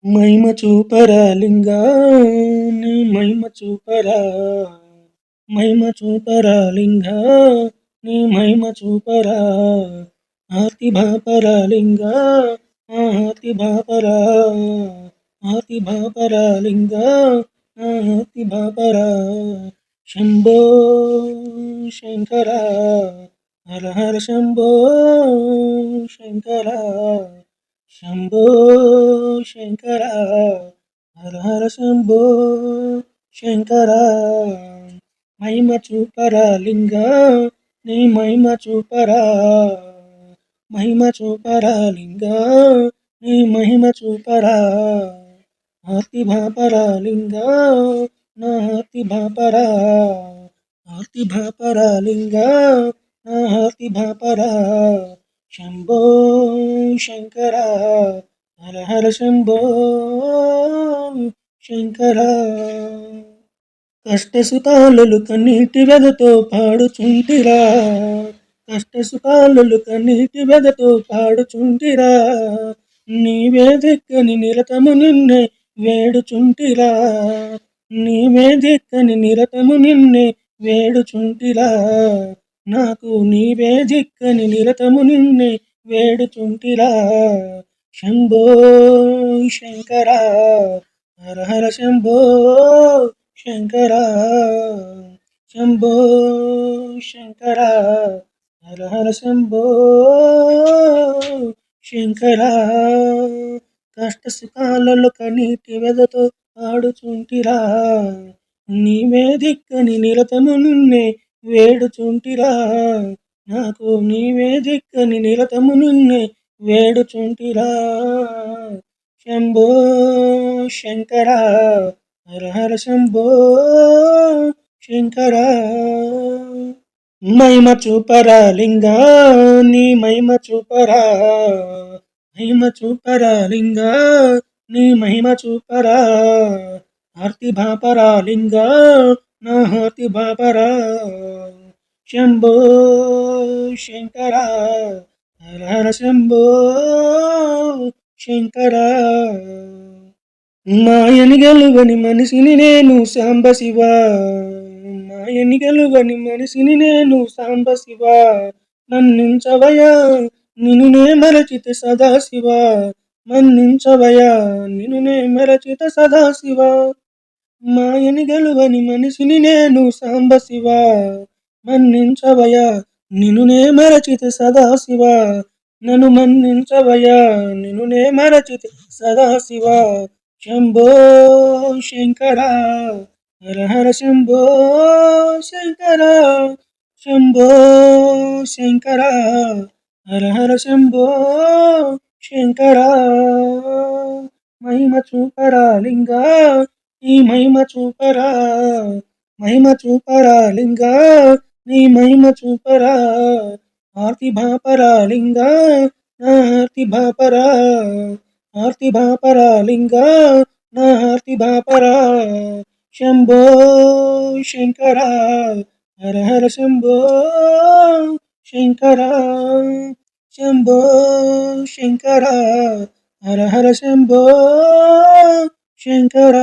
మహిమ చూపరా లింగా నీ మహిమ చూపరా మహిమ చూపరా లింగా నీ మహిమ చూపరా ఆర్తి భాపరా లింగా ఆర్తి భాపరా ఆర్తి భాపరా లింగా ఆర్తి భాపరా శంభో శంకర హర హర శంభో శంకర శంభో శంకర హర హర శంభో శంకర మహిమ చూపరా లింగా నీ మహిమ చూపరా మహిమ చూపరా లింగా నీ మహిమ చూపరా ఆర్తి భాపరా లింగా నా ఆర్తి భాపరా ఆర్తి భాపరా లింగా నా ఆర్తి భాపరా శంభో శంకర హర హర శంభో శంకర కష్టసుఖాలు కన్నీటి వెదతో పాడుచుంటిరా కష్టసుఖాలు కన్నీటి వెదతో పాడుచుంటిరా నీవే దిక్కని నిరతము నిన్నే వేడుచుంటిరా నీవే దిక్కని నిరతము నిన్నే వేడుచుంటిరా నాకు నీవే దిక్కని నిరతము నిన్నే వేడుచుంటిరా శంభో శంకర హర హర శంభో శంకర శంభో శంకర హర హర శంభో శంకర కష్ట సుఖాలలో కనీటి వెదతో ఆడుచుంటిరా నీవే దిక్కని నిరతము నిన్నే వేడుచుంటిరా నాకు నీవే దిక్కని నిరతము నిన్నే వేడుచుంటిరా శంభో శంకర హర హర శంభో శంకర మహిమ చూపరా లింగా నీ మహిమ చూపరా మహిమ చూపరా లింగా నీ మహిమ చూపరా ఆర్తి భాపరా లింగా నా హార్తి భాపరా శంభో శంకర హర హర శంభో శంకర మాయని గెలువని మనిషిని నేను సాంబశివ మాయని గెలువని మనిషిని నేను సాంబశివ మన్నించవయా నిన్నునే మరచిత సదాశివ మన్నించవయా నిన్నునే మరచిత సదాశివ మాయని గెలువని మనిషిని నేను సాంబశివ మన్నించవయా నిన్నునే మరచిత సదాశివ నన్ను మన్నించవయా నిన్నునే మరచిత సదాశివ శంభో శంకర హర హర శంభో శంకర శంభో శంకర హర హర శంభో శంకర మహిమ చూపరా లింగా నీ మహిమ చూపరా మహిమ చూపరా లింగా నీ మహిమ చూపరా ఆర్తి భాపరా లింగా నా ఆర్తి భాపరా ఆర్తి భాపరా లింగా నా ఆర్తి భాపరా శంభో శంకర హర హర శంభో శంకర శంభో శంకర హర హర శంభో శంకర